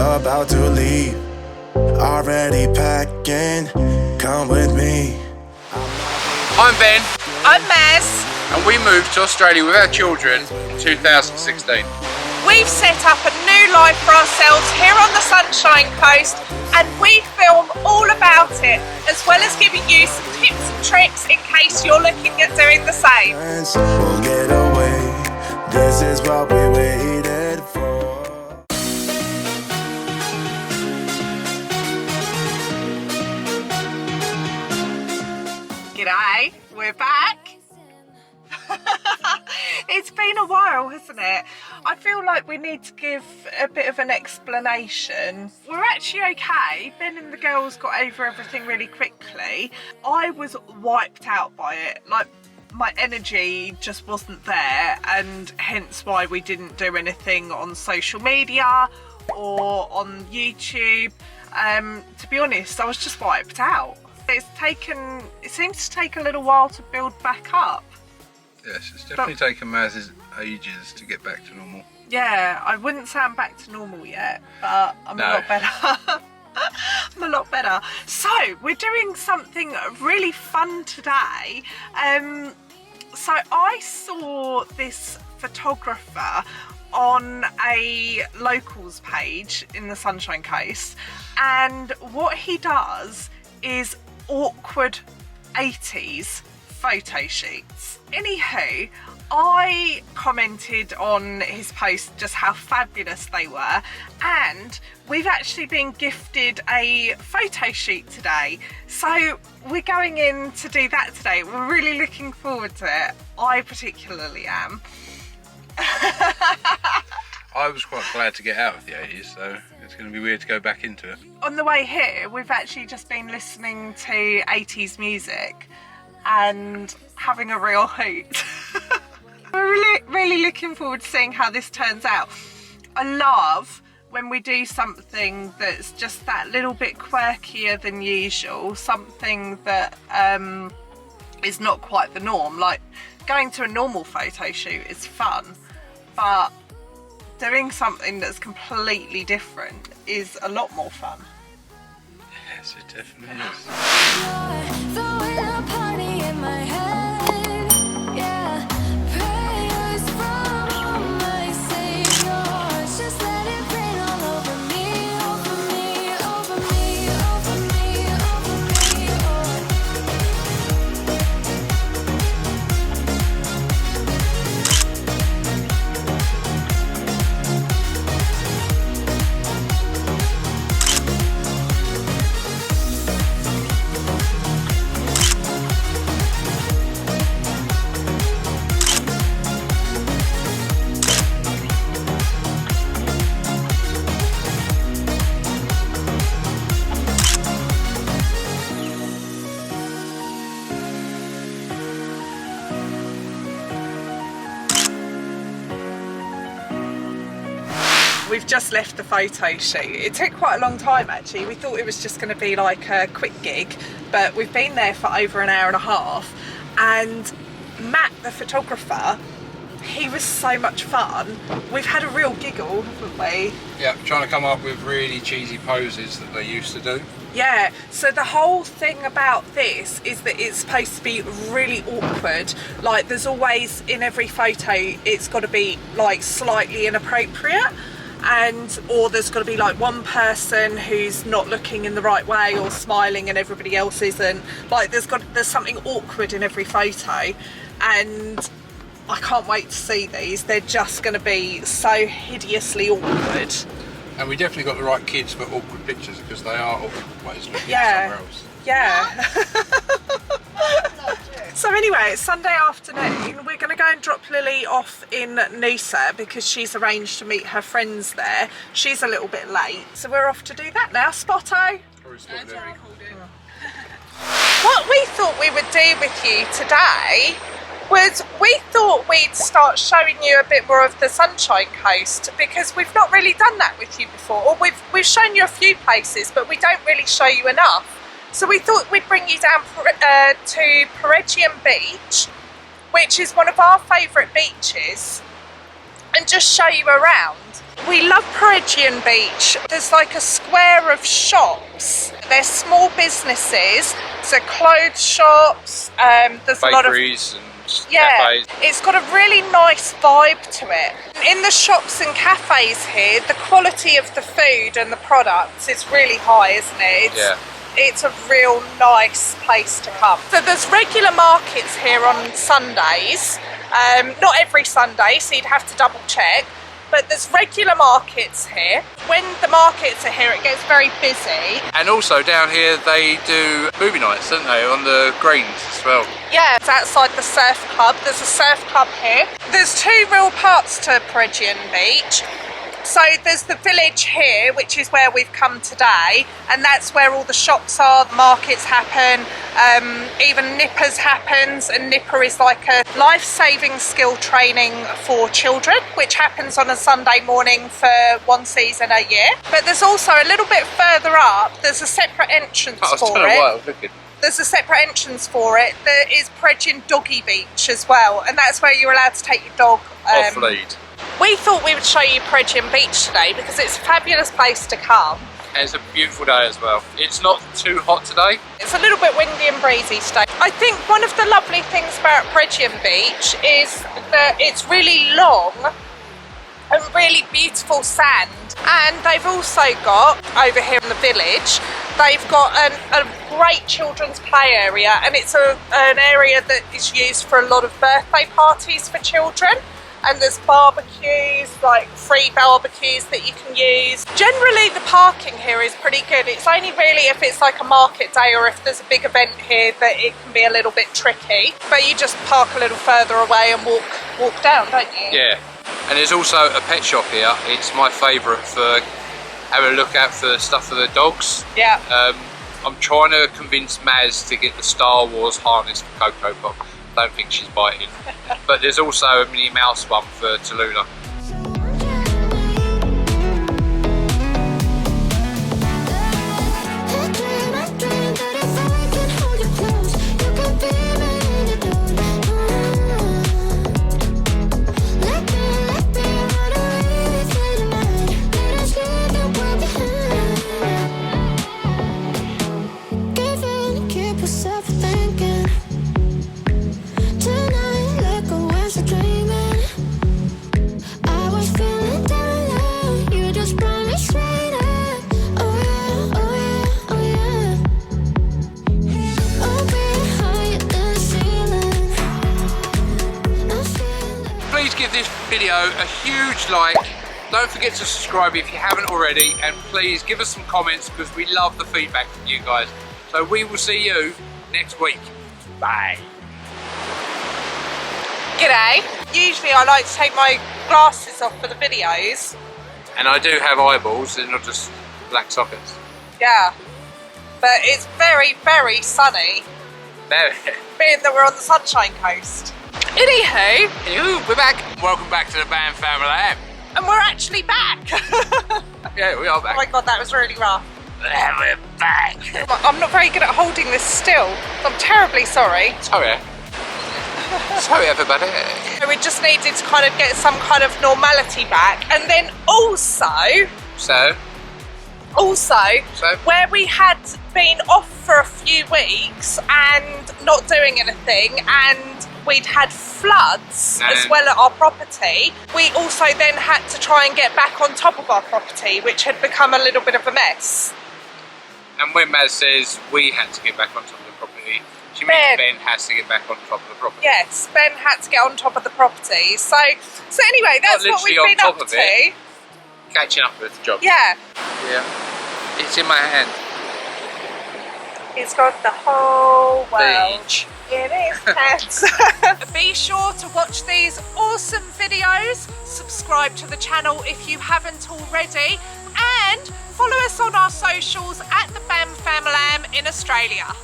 about to leave. Already packing, come with me. I'm Ben. I'm Maz. And we moved to Australia with our children in 2016. We've set up a new life for ourselves here on the Sunshine Coast, and we film all about it, as well as giving you some tips and tricks in case you're looking at doing the same. We'll get away, this is what we waited for. G'day, we're back. It's been a while, hasn't it? I feel like we need to give a bit of an explanation. We're actually okay. Ben and the girls got over everything really quickly. I was wiped out by it. Like, my energy just wasn't there, and hence why we didn't do anything on social media or on YouTube. To be honest, I was just wiped out. It seems to take a little while to build back up. Yes, it's definitely taken Maz's ages to get back to normal. Yeah, I wouldn't say I'm back to normal yet, but I'm a lot better. I'm a lot better. So, we're doing something really fun today. So I saw this photographer on a locals page in the Sunshine Coast, and what he does is awkward 80s photo shoots. Anywho, I commented on his post just how fabulous they were, and we've actually been gifted a photo shoot today, so we're going in to do that today. We're really looking forward to it. I particularly am. I was quite glad to get out of the 80s, so it's going to be weird to go back into it. On the way here, we've actually just been listening to 80s music and having a real hoot. We're really looking forward to seeing how this turns out. I love when we do something that's just that little bit quirkier than usual, something that is not quite the norm. Like, going to a normal photo shoot is fun, but doing something that's completely different is a lot more fun. Yes, it definitely is. We've just left the photo shoot. It took quite a long time actually. We thought it was just going to be like a quick gig, but we've been there for over an hour and a half, and Matt, the photographer, he was so much fun. We've had a real giggle, haven't we? Yeah, trying to come up with really cheesy poses that they used to do. Yeah, so the whole thing about this is that it's supposed to be really awkward. Like, there's always, in every photo, it's got to be like slightly inappropriate, or there's got to be like one person who's not looking in the right way or smiling and everybody else isn't. Like, there's something awkward in every photo, and I can't wait to see these. They're just going to be so hideously awkward. And we definitely got the right kids for awkward pictures, because they are awkward ways looking at somewhere else. Yeah. So anyway, it's Sunday afternoon. We're going to go and drop Lily off in Noosa because she's arranged to meet her friends there. She's a little bit late, so we're off to do that now. Spotto. What we thought we would do with you today was we thought we'd start showing you a bit more of the Sunshine Coast, because we've not really done that with you before. Or we've shown you a few places, but we don't really show you enough. So we thought we'd bring you down to Peregian Beach, which is one of our favourite beaches. and just show you around. We love Peregian Beach. There's like a square of shops. They're small businesses, so clothes shops, there's a lot of bakeries and yeah, cafes. it's got a really nice vibe to it. In the shops and cafes here, the quality of the food and the products is really high, isn't it? It's a real nice place to come. So there's regular markets here on Sundays. Not every Sunday, so you'd have to double check. But there's regular markets here. When the markets are here, it gets very busy. And also down here they do movie nights, don't they, on the greens as well? Yeah, it's outside the surf club. There's a surf club here. There's two real parts to Peregian Beach. So there's the village here, which is where we've come today, and that's where all the shops are, the markets happen, even Nippers happens, and Nipper is like a life-saving skill training for children, which happens on a Sunday morning for one season a year. But there's also a little bit further up, there's a separate entrance for it. There's a separate entrance for it. There is Peregian Doggy Beach as well, and that's where you're allowed to take your dog off lead. We thought we would show you Peregian Beach today because it's a fabulous place to come. And it's a beautiful day as well. It's not too hot today. It's a little bit windy and breezy today. I think one of the lovely things about Peregian Beach is that it's really long and really beautiful sand. And they've also got, over here in the village, they've got a great children's play area, and it's an area that is used for a lot of birthday parties for children. And there's barbecues, like free barbecues that you can use. Generally the parking here is pretty good. It's only really if it's like a market day or if there's a big event here that it can be a little bit tricky. But you just park a little further away and walk down, don't you? Yeah, and there's also a pet shop here. It's my favourite for having a look out for stuff for the dogs. Yeah. I'm trying to convince Maz to get the Star Wars harness for Coco Pop. Don't think she's biting. But there's also a Minnie Mouse one for Tallulah. Give this video a huge like. Don't forget to subscribe if you haven't already, and please give us some comments because we love the feedback from you guys. So we will see you next week. Bye. G'day. Usually I like to take my glasses off for the videos. And I do have eyeballs, they're not just black sockets. Yeah. But it's very, very sunny. Very. Being that we're on the Sunshine Coast. Anywho, we're back. Welcome back to the BAM family. And we're actually back. Yeah, we are back. Oh my god, that was really rough. And we're back. I'm not very good at holding this still. I'm terribly sorry. Sorry. Sorry everybody. We just needed to kind of get some kind of normality back. And then also, where we had been off for a few weeks and not doing anything, and we'd had floods as well at our property, we also then had to try and get back on top of our property, which had become a little bit of a mess. And when Maz says we had to get back on top of the property, she means Ben has to get back on top of the property. Yes, Ben had to get on top of the property. So anyway, that's what we've been up to. Catching up with the job. Yeah. Yeah. It's in my hand. It's got the whole world. Beach. It is. Be sure to watch these awesome videos. Subscribe to the channel if you haven't already. And follow us on our socials at the BAM Family in Australia.